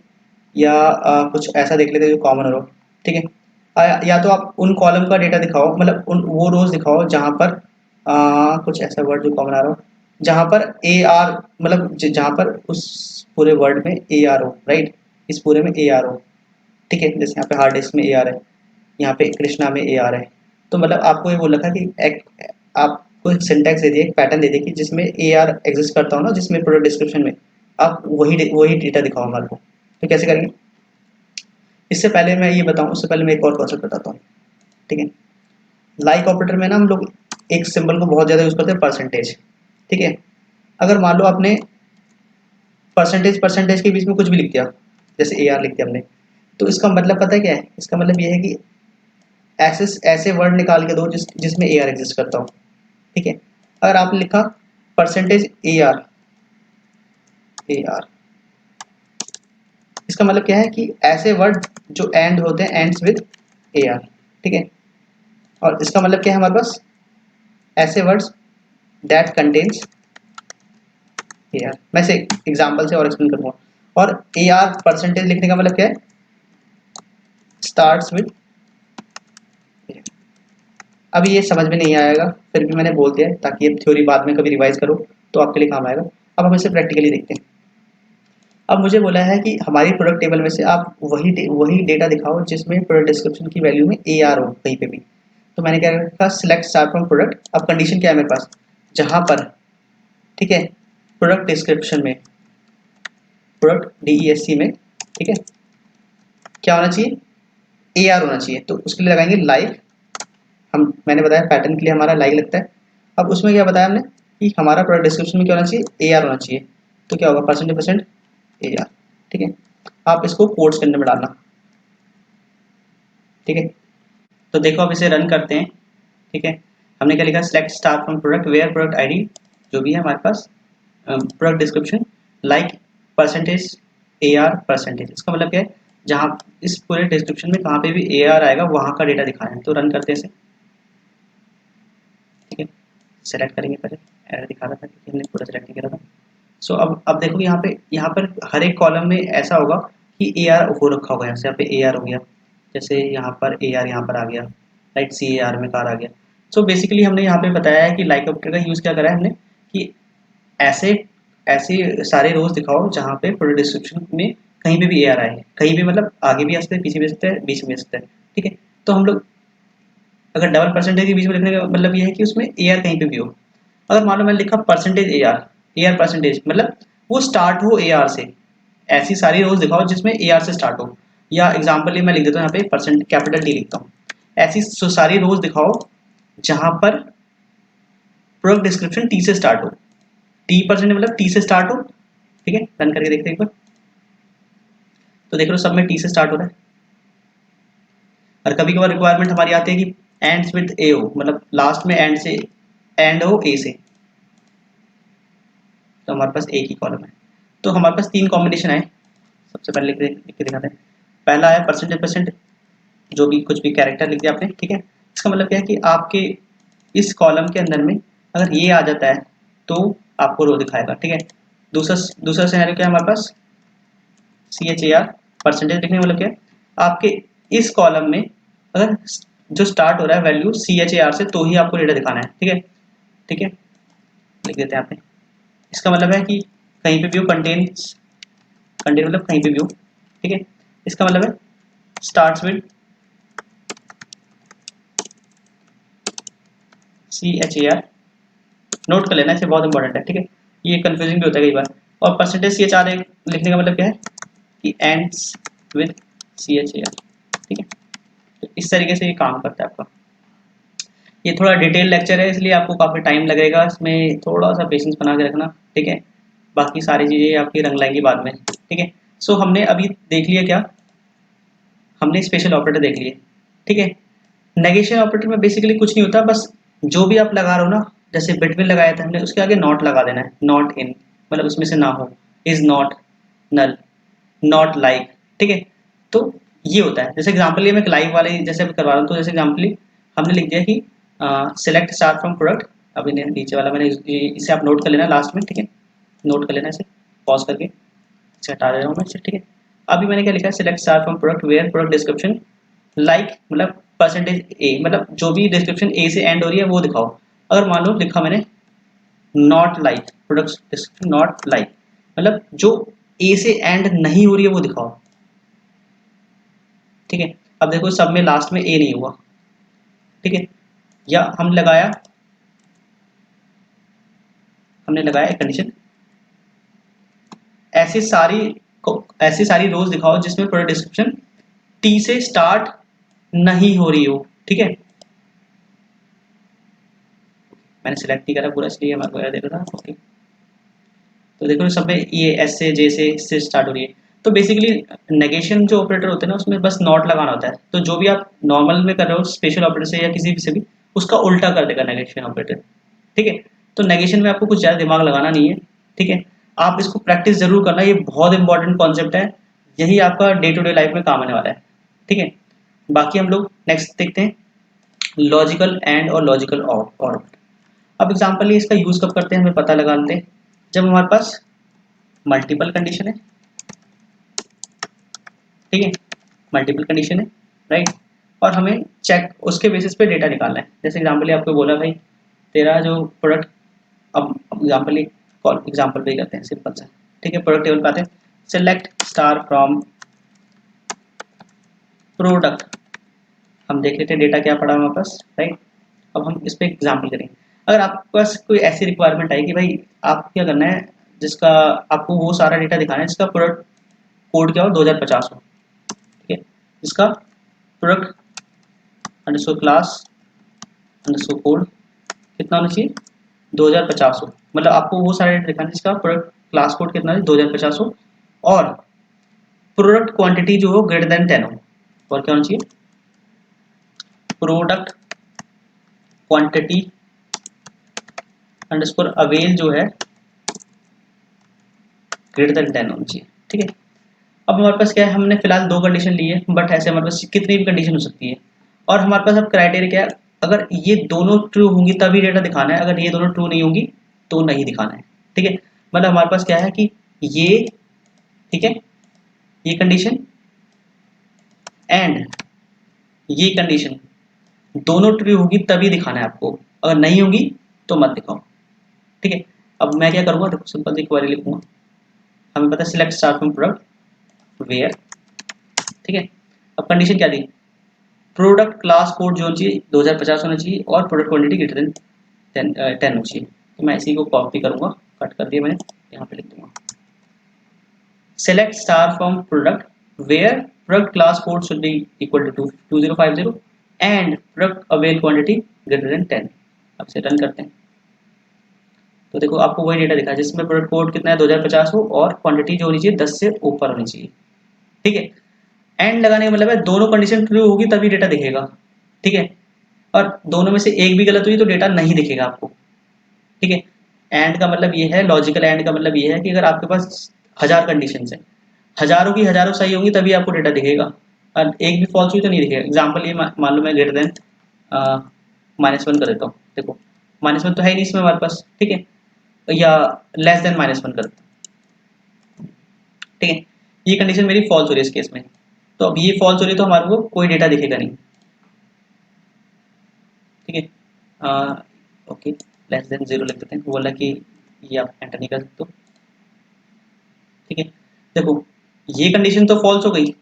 Speaker 1: या कुछ ऐसा देख लेते हैं जो कॉमन हो। ठीक है, या तो आप उन कॉलम का डेटा दिखाओ, मतलब उन वो रोज दिखाओ जहां पर कुछ ऐसा वर्ड जो कॉमन आ रहा हो, जहां पर ए आर, मतलब जहां पर उस पूरे वर्ड में ए आर हो, राइट, इस पूरे में ए आर हो। ठीक है, जैसे यहाँ पे हार्ड डिस्क में ए आर है, यहाँ पे कृष्णा में ए आर है। तो मतलब आपको ये बोल रखा कि आपको एक सिंटैक्स दे दिया, एक पैटर्न दे दिया कि जिसमें ए आर एग्जिस्ट करता हो ना, जिसमें प्रोडक्ट डिस्क्रिप्शन में, आप वही डेटा दिखाओ हमारे को। तो कैसे करेंगे, इससे पहले मैं ये बताऊं, उससे पहले मैं एक और कॉन्सेप्ट बताता हूँ, ठीक है। लाइक ऑपरेटर में ना हम लोग एक सिंबल को बहुत ज़्यादा यूज़ करते हैं, परसेंटेज, ठीक है। अगर मान लो आपने परसेंटेज परसेंटेज के बीच में कुछ भी लिख दिया, जैसे ए आर लिख दिया हमने, तो इसका मतलब पता है क्या है? इसका मतलब ये है कि ऐसे ऐसे वर्ड निकाल के दो जिसमें ए आर एग्जिस्ट करता हो, ठीक है। अगर आपने लिखा परसेंटेज ए आर, इसका मतलब क्या है कि ऐसे वर्ड जो एंड होते हैं एंड्स विद ए आर, ठीक है। और इसका मतलब क्या है हमारे पास? ऐसे words that contains A R. मैं इसे एग्जाम्पल से और एक्सप्लेन करूंगा। और ए आर परसेंटेज लिखने का मतलब क्या है? Starts with. अभी ये समझ में नहीं आएगा, फिर भी मैंने बोल दिया है ताकि ये थ्योरी बाद में कभी रिवाइज करो तो आपके लिए काम आएगा। अब हम इसे प्रैक्टिकली देखते हैं। अब मुझे बोला है कि हमारी प्रोडक्ट टेबल में से आप वही डेटा दिखाओ जिसमें प्रोडक्ट डिस्क्रिप्शन की वैल्यू में ए आर हो कहीं पे भी। तो मैंने क्या रखा? Select star from product. अब कंडीशन क्या है मेरे पास? जहां पर, ठीक है, प्रोडक्ट डिस्क्रिप्शन में, प्रोडक्ट DESC में, ठीक है, क्या होना चाहिए? ए आर होना चाहिए। तो उसके लिए लगाएंगे लाइक। मैंने बताया पैटर्न के लिए हमारा लाइक लगता है। अब उसमें क्या बताया हमने कि हमारा प्रोडक्ट डिस्क्रिप्शन में क्या होना चाहिए? ए आर होना चाहिए। तो क्या होगा? परसेंट ए आर, ठीक है। आप इसको कोट्स के अंदर में डालना, ठीक है। तो देखो अब इसे रन करते हैं, ठीक है। हमने क्या लिखा? Select star from product where product ID जो भी है हमारे पास, product description like percentage A R percentage. इसका मतलब क्या है? जहाँ इस पूरे डिस्क्रिप्शन में कहाँ पे भी ए आर आएगा वहाँ का डेटा दिखाना है। तो रन करते हैं इसे, ठीक है। सेलेक्ट करेंगे, पहले एरर दिखा रहा था क्योंकि हमने पूरा सेलेक्ट नहीं करा था। सो अब देखो यहाँ पर हर एक कॉलम में ऐसा होगा कि ए आर हो रखा होगा। यहाँ पे ए आर हो गया, जैसे यहाँ पर ए आर यहाँ पर आ गया, राइट, सी ए आर में कार आ गया। सो बेसिकली हमने यहाँ पे बताया है कि लाइक ऑपरेटर का यूज़ क्या करा है हमने कि ऐसे ऐसे सारे रोज दिखाओ जहाँ पे प्रोडक्ट डिस्क्रिप्शन में कहीं पे भी ए आर आए, कहीं भी मतलब आगे भी आ सकता है, पीछे भी आ सकता है, बीच में आ सकता है, ठीक है। तो हम लोग अगर डबल परसेंटेज के बीच में लिखने का मतलब ये है कि उसमें ए आर कहीं पे भी हो। अगर मान लो मैंने लिखा परसेंटेज ए आर परसेंटेज मतलब वो स्टार्ट हो ए आर से, ऐसी सारी रोज दिखाओ जिसमें ए आर से स्टार्ट हो। या एग्जाम्पल मैं लिख देता हूँ यहाँ पे परसेंट कैपिटल डी लिखता हूँ। ऐसी सारी रोज दिखाओ जहां पर प्रोडक्ट डिस्क्रिप्शन टी से स्टार्ट हो। टी परसेंट मतलब टी से स्टार्ट हो, ठीक है। रन करके देखते हैं एक बार। तो देख लो सब में टी से स्टार्ट हो रहा है। और कभी कभार रिक्वायरमेंट हमारी आती है कि एंड्स विद ए हो, मतलब लास्ट में एंड से एंड हो ए से। तो हमारे पास एक ही कॉलम है। तो हमारे पास तीन कॉम्बिनेशन है। सबसे पहले लिख के दिखाते हैं। पहला है परसेंटेज परसेंट, जो भी कुछ भी कैरेक्टर लिख दिया आपने, ठीक है। इसका मतलब क्या है कि आपके इस कॉलम के अंदर में अगर ये आ जाता है तो आपको रो दिखाएगा, ठीक है। दूसरा दूसरा सिनेरियो क्या है हमारे पास? CHAR परसेंटेज लिखने का मतलब क्या है? आपके इस कॉलम में अगर जो स्टार्ट हो रहा है वैल्यू CHAR से तो ही आपको डेटा दिखाना है, ठीक है, ठीक है। लिख देते हैं आपने। इसका मतलब है कि कहीं पे भी हो, कंटेन्स, कंटेन मतलब कहीं पे भी हो, ठीक है। इसका मतलब है स्टार्ट्स विद CHAR। नोट कर लेना, इसे बहुत इंपॉर्टेंट है, ठीक है। ये कंफ्यूजिंग भी होता है कई बार। और परसेंटेज CHR लिखने का मतलब क्या है कि एंड्स विद CHAR, ठीक है। तो इस तरीके से ये काम करता है आपका। ये थोड़ा डिटेल लेक्चर है इसलिए आपको काफ़ी टाइम लगेगा, इसमें थोड़ा सा पेशेंस बना के रखना, ठीक है। बाकी सारी चीज़ें आपकी रंग लाएंगी बाद में, ठीक है। सो हमने अभी देख लिया क्या? हमने स्पेशल ऑपरेटर देख लिए, ठीक है। नेगेशन ऑपरेटर में बेसिकली कुछ नहीं होता, बस जो भी आप लगा रहे हो ना, जैसे बिटवीन लगाया था हमने, उसके आगे नॉट लगा देना है। नॉट इन मतलब उसमें से ना हो, is not, null, not like, ठीक है। तो ये होता है। जैसे एग्जाम्पल मैं लाइक वाले जैसे अभी करवा रहा हूँ, तो जैसे एग्जाम्पल हमने लिख दिया कि सिलेक्ट स्टार फ्रॉम प्रोडक्ट। अभी नीचे वाला मैंने इसे आप नोट कर लेना लास्ट में, ठीक है। नोट कर लेना इसे पॉज करके, इसे हटा दे रहा हूँ मैं इसे, ठीक है। अभी मैंने क्या लिखा है? Select star from product where product description like मतलब परसेंटेज ए, मतलब जो भी डिस्क्रिप्शन ए से एंड हो रही है वो दिखाओ। अगर मान लो लिखा मैंने not like product description, not like मतलब जो ए से एंड नहीं हो रही है वो दिखाओ, ठीक है। अब देखो सब में लास्ट में ए नहीं हुआ, ठीक है। या हमने लगाया एक कंडीशन, ऐसी सारी रोज दिखाओ जिसमें प्रोडक्ट डिस्क्रिप्शन टी से स्टार्ट नहीं हो रही हो, ठीक है। मैंने सिलेक्ट नहीं करा पूरा, इसलिए हमारे को देख रहा था। ओके, तो देखो सब में ये एस से जे से स्टार्ट हो रही है। तो बेसिकली नेगेशन जो ऑपरेटर होते हैं ना, उसमें बस नॉट लगाना होता है। तो जो भी आप नॉर्मल में कर रहे हो स्पेशल ऑपरेटर से या किसी भी से भी, उसका उल्टा कर देगा नेगेशन ऑपरेटर, ठीक है। तो नेगेशन में आपको कुछ ज़्यादा दिमाग लगाना नहीं है, ठीक है। आप इसको प्रैक्टिस जरूर करना, ये बहुत इंपॉर्टेंट कॉन्सेप्ट है, यही आपका डे टू डे लाइफ में काम आने वाला है, ठीक है। बाकी हम लोग नेक्स्ट देखते हैं, लॉजिकल एंड और लॉजिकल और। अब एग्जाम्पल इसका यूज कब करते हैं हमें पता लगा लेते हैं। जब हमारे पास मल्टीपल कंडीशन है, ठीक है, मल्टीपल कंडीशन है, राइट, और हमें चेक उसके बेसिस पे डेटा निकालना है। जैसे एग्जाम्पल आपको बोला भाई तेरा जो प्रोडक्ट, अब एग्जाम्पल एग्जाम्पल पे करते हैं सिंपल सा, ठीक है। प्रोडक्ट टेबल पे आते हैं, सेलेक्ट स्टार फ्रॉम प्रोडक्ट, हम देख लेते हैं डेटा क्या पड़ा हमारे पास, राइट। अब हम इस पर एग्जाम्पल करेंगे। अगर आपके पास कोई ऐसी रिक्वायरमेंट आई कि भाई आप क्या करना है, जिसका आपको वो सारा डेटा दिखाना है जिसका प्रोडक्ट कोड क्या हो, 2050 हो, ठीक है। जिसका product underscore class underscore code कितना होना चाहिए, 2050 हो। मतलब आपको वो सारा डेटा दिखाना है जिसका प्रोडक्ट क्लास कोड कितना है, 2050 हो, और प्रोडक्ट क्वांटिटी जो हो ग्रेटर देन 10 हो। और क्या होना चाहिए, प्रोडक्ट क्वांटिटी अंडरस्कोर अवेल जो है ग्रेटर देन 10 होनी चाहिए, ठीक है। अब हमारे पास क्या है, हमने फिलहाल दो कंडीशन ली है, बट ऐसे हमारे पास कितनी भी कंडीशन हो सकती है। और हमारे पास अब क्राइटेरिया क्या है, अगर ये दोनों ट्रू होंगी तभी डेटा दिखाना है, अगर ये दोनों ट्रू नहीं होंगी तो नहीं दिखाना है, ठीक है। मतलब हमारे पास क्या है कि ये, ठीक है, ये कंडीशन एंड ये कंडीशन दोनों ट्रू होगी तभी दिखाना है आपको, अगर नहीं होगी तो मत दिखाओ, ठीक है। अब मैं क्या करूँगा, देखो सिंपल सी क्वेरी लिखूंगा। हमें पता है select star from product where, ठीक है। अब कंडीशन क्या दी, प्रोडक्ट क्लास कोड जो होना चाहिए 2050 होना चाहिए, और प्रोडक्ट क्वांटिटी ग्रेटर देन 10 होनी चाहिए। तो मैं इसी को कॉपी करूंगा, कट कर दिया मैंने, यहाँ पे लिख दूंगा select star from product where product class code should be equal to 2050 and product avail quantity greater than 10। अब से रन करते हैं तो देखो आपको वही डेटा दिखा जिसमें प्रोडक्ट कोड कितना है 2050 हो, और क्वांटिटी जो होनी चाहिए 10 से ऊपर होनी चाहिए, ठीक है। एंड लगाने का मतलब है दोनों कंडीशन ट्रू होगी तभी डेटा दिखेगा, ठीक है। और दोनों में से एक भी गलत हुई तो डेटा नहीं दिखेगा आपको, ठीक है। एंड का मतलब ये है, लॉजिकल एंड का मतलब ये है कि अगर आपके पास 1000 कंडीशन है, हजारों की हजारों सही होंगी तभी आपको डेटा दिखेगा, और एक भी फॉल्स हुई तो नहीं दिखेगा। एग्जाम्पल ये मान लो मैं ग्रेटर देन -1 कर देता हूँ, देखो -1 तो है ही नहीं इसमें हमारे पास, ठीक है, या लेस देन -1 कर देता हूँ, ठीक है। ये कंडीशन मेरी फॉल्स हो रही है इस केस में, तो अब ये फॉल्स हो रही है तो हमारे को कोई डेटा दिखेगा नहीं, ठीक है। ओके, लेस देन 0 लिख देते हैं, बोला कि ये आप एंटर नहीं कर सकते, ठीक है। देखो ये कंडीशन तो फॉल्स हो गई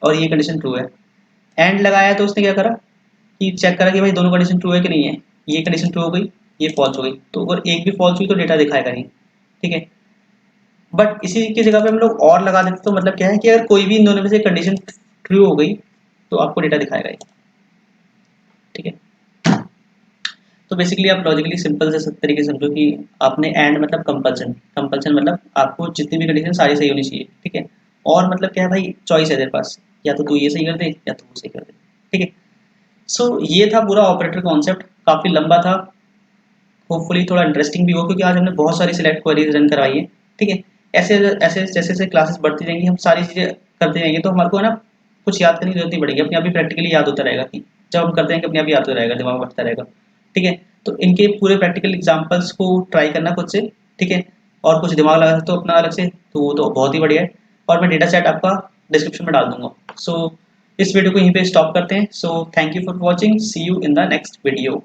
Speaker 1: और ये कंडीशन ट्रू है। एंड लगाया तो उसने क्या करा कि चेक करा कि भाई दोनों कंडीशन ट्रू है कि नहीं है, ये कंडीशन ट्रू हो गई, ये फॉल्स हो गई, तो अगर एक भी फॉल्स हुई तो डेटा दिखाएगा नहीं, ठीक है। बट इसी की जगह पे हम लोग और लगा देते तो मतलब क्या है कि अगर कोई भी इन दोनों में से कंडीशन ट्रू हो गई तो आपको डेटा दिखाएगा ही, ठीक है। तो बेसिकली आप लॉजिकली सिंपल से तरीके से समझो कि आपने एंड मतलब कंपल्सन, कंपल्सन मतलब आपको जितनी भी कंडीशन सारी सही होनी चाहिए, ठीक है। और मतलब क्या है भाई, चॉइस है तेरे पास, या तो तू ये सही कर दे या तो वो सही कर दे, ठीक है। सो ये था पूरा ऑपरेटर कॉन्सेप्ट, काफ़ी लंबा था, होपफुली थोड़ा इंटरेस्टिंग भी हो, क्योंकि आज हमने बहुत सारी सिलेक्ट क्वेरीज रन करवाई है, ठीक है। ऐसे ऐसे जैसे जैसे क्लासेस बढ़ती जाएंगी हम सारी चीज़ें करते जाएंगे तो हमारे को है ना कुछ याद करने की जरूरत नहीं पड़ेगी, अपने आप ही प्रैक्टिकली याद होता रहेगा कि जब हम करते हैं कि अपने आप ही याद होता रहेगा, दिमाग में बढ़ता रहेगा, ठीक है। तो इनके पूरे प्रैक्टिकल एग्जाम्पल्स को ट्राई करना खुद से, ठीक है। और कुछ दिमाग लगा सकते हो अपना अलग से तो वो तो बहुत ही बढ़िया है, और मैं डेटा सेट आपका डिस्क्रिप्शन में डाल दूंगा। सो इस वीडियो को यहीं पे स्टॉप करते हैं। So thank you for watching, see you in the next video.